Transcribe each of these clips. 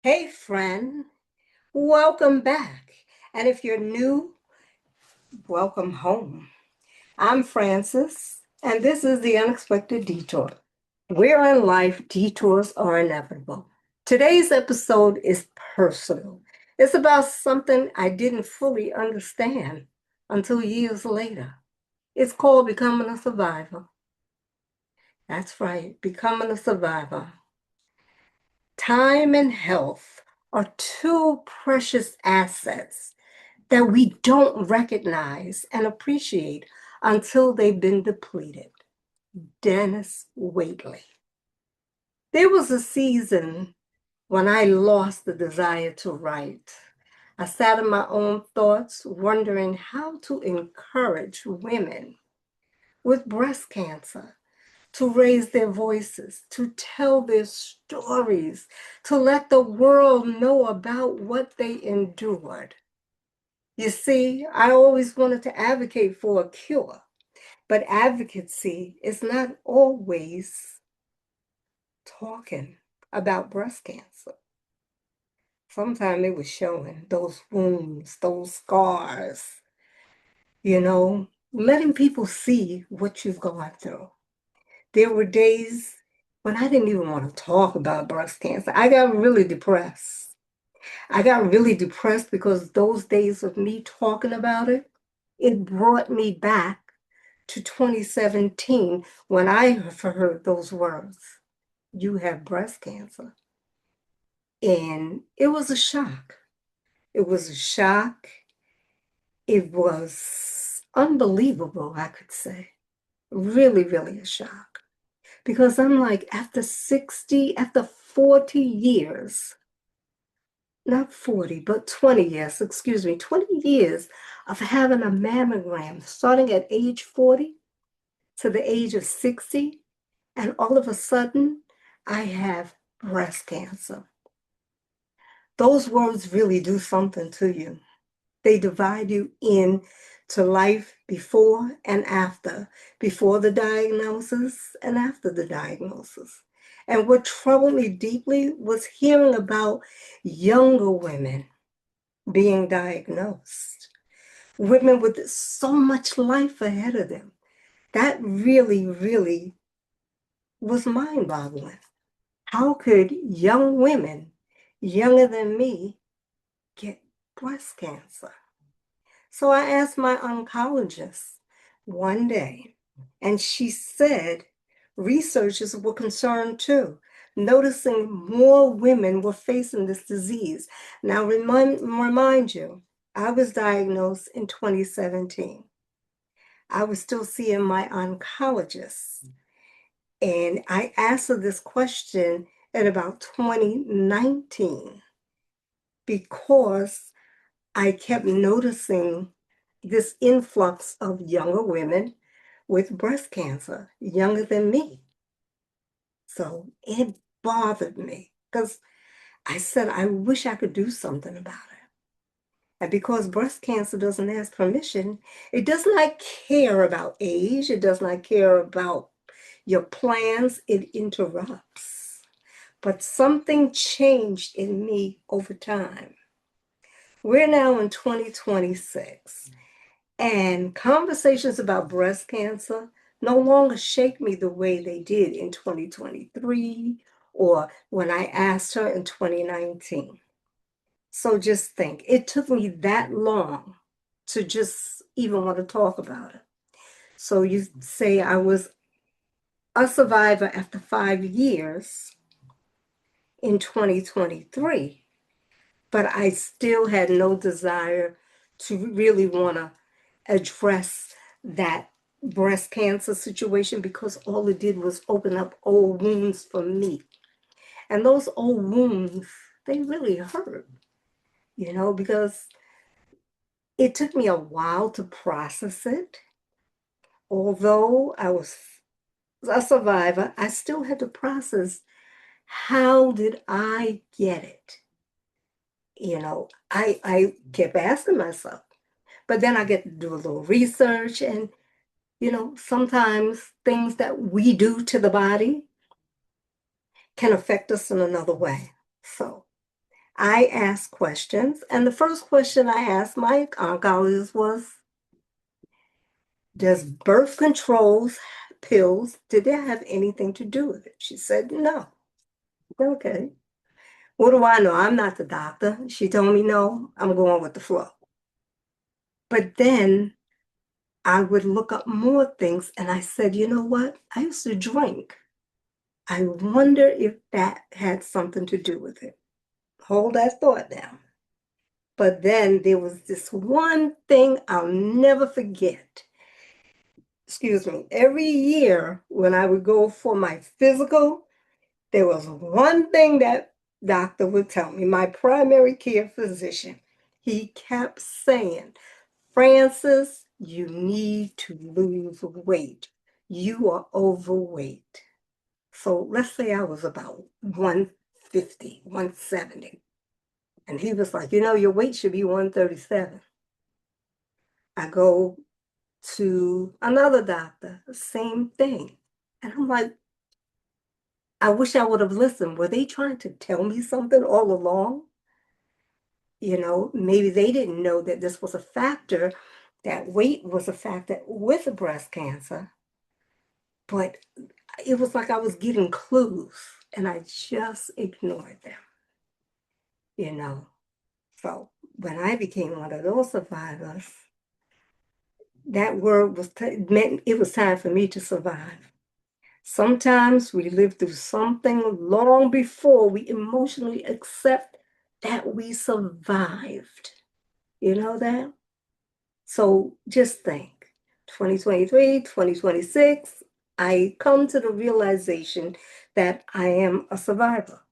Hey, friend, welcome back. And if you're new, welcome home. I'm Francis, and this is the Unexpected Detour. Where in life detours are inevitable. Today's episode is personal. It's about something I didn't fully understand until years later. It's called becoming a survivor. That's right, becoming a survivor. Time and health are two precious assets that we don't recognize and appreciate until they've been depleted. Dennis Waitley. There was a season when I lost the desire to write. I sat in my own thoughts, wondering how to encourage women with breast cancer to raise their voices, to tell their stories, to let the world know about what they endured. You see, I always wanted to advocate for a cure, but advocacy is not always talking about breast cancer. Sometimes it was showing those wounds, those scars, letting people see what you've gone through. There were days when I didn't even want to talk about breast cancer. I got really depressed. I got really depressed because those days of me talking about it, it brought me back to 2017 when I heard those words, you have breast cancer. And it was a shock. It was a shock. It was unbelievable, I could say. Really, really a shock. Because I'm like, after 40 years, not 40, but 20 years, excuse me, 20 years of having a mammogram starting at age 40 to the age of 60, and all of a sudden, I have breast cancer. Those words really do something to you. They divide you into life before and after, before the diagnosis and after the diagnosis. And what troubled me deeply was hearing about younger women being diagnosed, women with so much life ahead of them. That really, really was mind boggling. How could young women, younger than me, get breast cancer? So I asked my oncologist one day, and she said researchers were concerned too, noticing more women were facing this disease. Now, remind you, I was diagnosed in 2017. I was still seeing my oncologist. And I asked her this question in about 2019 because I kept noticing this influx of younger women with breast cancer, younger than me. So it bothered me because I said, I wish I could do something about it. And because breast cancer doesn't ask permission, it does not care about age, it does not care about your plans, it interrupts. But something changed in me over time. We're now in 2026, and conversations about breast cancer no longer shake me the way they did in 2023 or when I asked her in 2019. So just think, it took me that long to just even want to talk about it. So you say I was a survivor after 5 years in 2023, but I still had no desire to really want to address that breast cancer situation because all it did was open up old wounds for me. And those old wounds, they really hurt, because it took me a while to process it. Although I was a survivor, I still had to process how did I get it? I kept asking myself, but then I get to do a little research and sometimes things that we do to the body can affect us in another way. So I asked questions, and the first question I asked my oncologist was, does birth controls pills, did they have anything to do with it? She said, no. Okay. What do I know? I'm not the doctor. She told me no, I'm going with the flow. But then I would look up more things and I said, you know what? I used to drink. I wonder if that had something to do with it. Hold that thought down. But then there was this one thing I'll never forget. Excuse me. Every year when I would go for my physical, there was one thing that doctor would tell me, my primary care physician. He kept saying, Frances, you need to lose weight. You are overweight. So let's say I was about 150, 170. And he was like, your weight should be 137. I go to another doctor, same thing. And I'm like, I wish I would have listened. Were they trying to tell me something all along? Maybe they didn't know that this was a factor, that weight was a factor with breast cancer. But it was like I was getting clues and I just ignored them, you know. So when I became one of those survivors, that word meant it was time for me to survive. Sometimes we live through something long before we emotionally accept that we survived. You know that? So just think, 2023, 2026, I come to the realization that I am a survivor.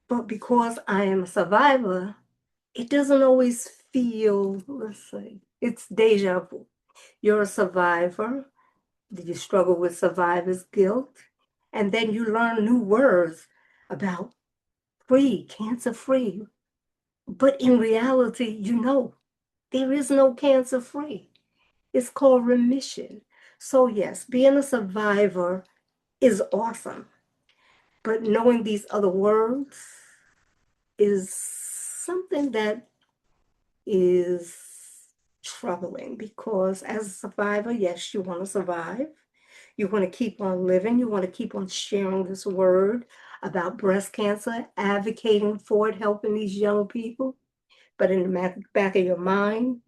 But because I am a survivor, it doesn't always feel, let's say, it's deja vu. You're a survivor. You struggle with survivor's guilt. And then you learn new words about free, cancer free. But in reality, there is no cancer free. It's called remission. So, yes, being a survivor is awesome. But knowing these other words is something that is troubling because as a survivor, yes, you want to survive. You want to keep on living. You want to keep on sharing this word about breast cancer, advocating for it, helping these young people. But in the back of your mind,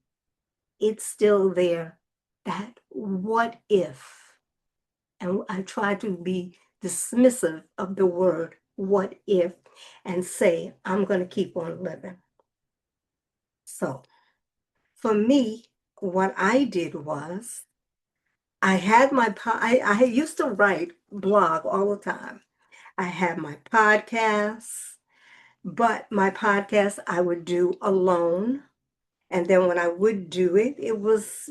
it's still there. That what if? And I try to be dismissive of the word what if and say, I'm going to keep on living. So for me, what I did was I had I used to write blog all the time. I had my podcasts, but my podcast I would do alone. And then when I would do it, it was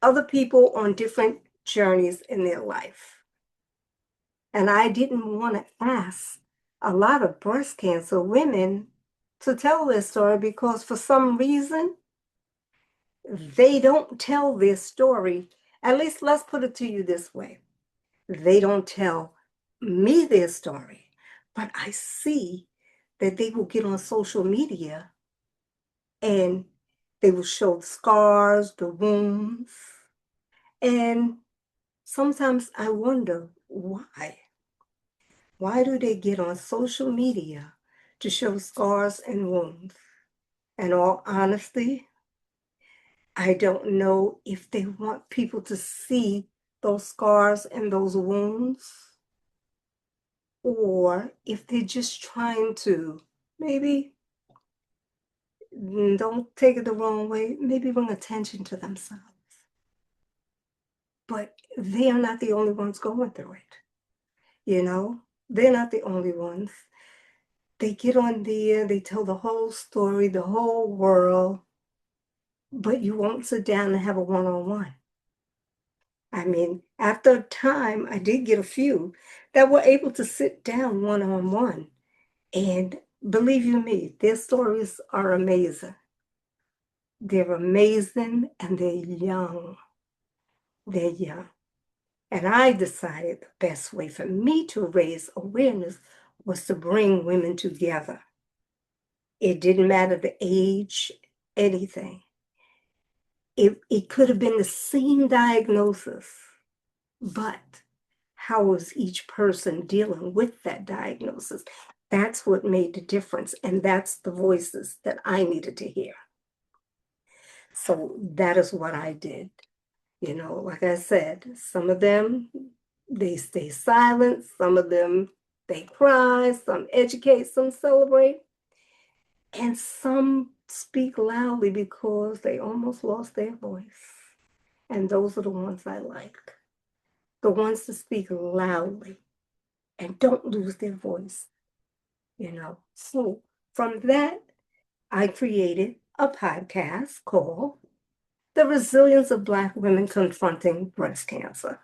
other people on different journeys in their life. And I didn't want to ask a lot of breast cancer women to tell their story because for some reason, they don't tell their story. At least let's put it to you this way. They don't tell me their story, but I see that they will get on social media and they will show the scars, the wounds. And sometimes I wonder why. Why do they get on social media to show scars and wounds? In all honesty, I don't know if they want people to see those scars and those wounds, or if they're just trying to maybe, don't take it the wrong way, maybe bring attention to themselves. But they are not the only ones going through it. They're not the only ones. They get on there, they tell the whole story, the whole world, but you won't sit down and have a one-on-one. I mean, after a time, I did get a few that were able to sit down one-on-one. And believe you me, their stories are amazing. They're amazing and they're young. They're young. And I decided the best way for me to raise awareness was to bring women together. It didn't matter the age, anything. It could have been the same diagnosis, but how was each person dealing with that diagnosis? That's what made the difference. And that's the voices that I needed to hear. So that is what I did. You know, like I said, some of them, they stay silent. Some of them, they cry. Some educate, some celebrate. And some speak loudly because they almost lost their voice. And those are the ones I like. The ones that speak loudly and don't lose their voice, you know. So from that, I created a podcast called The Resilience of Black Women Confronting Breast Cancer.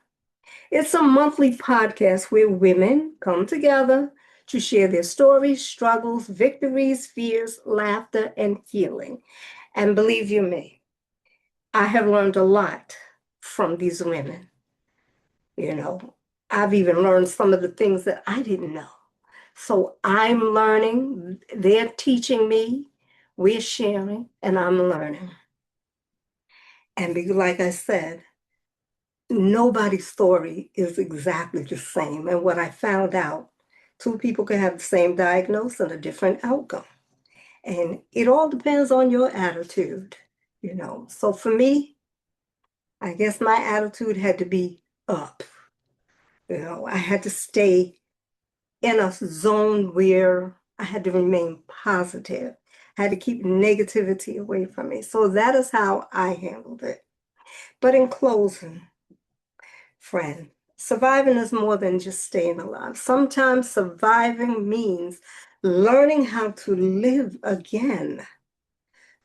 It's a monthly podcast where women come together to share their stories, struggles, victories, fears, laughter, and healing. And believe you me, I have learned a lot from these women. You know, I've even learned some of the things that I didn't know. So I'm learning, they're teaching me, we're sharing, and I'm learning. And like I said, nobody's story is exactly the same. And what I found out, two people can have the same diagnosis and a different outcome. And it all depends on your attitude, you know. So for me, I guess my attitude had to be up. You know, I had to stay in a zone where I had to remain positive. I had to keep negativity away from me. So that is how I handled it. But in closing, friend, surviving is more than just staying alive. Sometimes surviving means learning how to live again,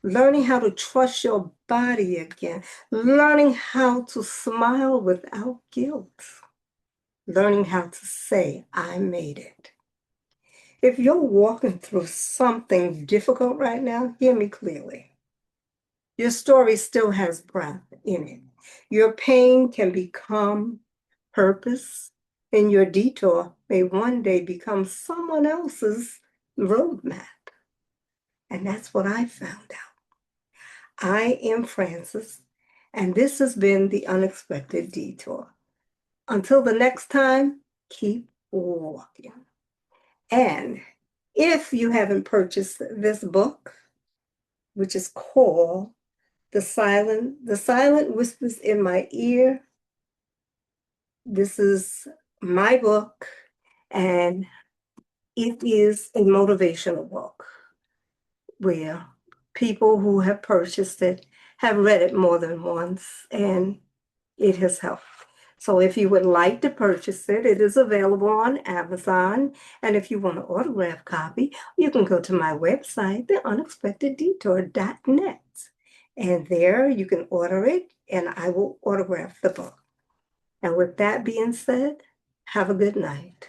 learning how to trust your body again, learning how to smile without guilt, learning how to say, I made it. If you're walking through something difficult right now, hear me clearly. Your story still has breath in it. Your pain can become purpose, and your detour may one day become someone else's roadmap. And that's what I found out. I am Frances, and this has been the Unexpected Detour. Until the next time, keep walking. And if you haven't purchased this book, which is called The Silent Whispers in My Ear, this is my book, and it is a motivational book where people who have purchased it have read it more than once, and it has helped. So if you would like to purchase it, it is available on Amazon. And if you want an autographed copy, you can go to my website, theunexpecteddetour.net. And there you can order it, and I will autograph the book. And with that being said, have a good night.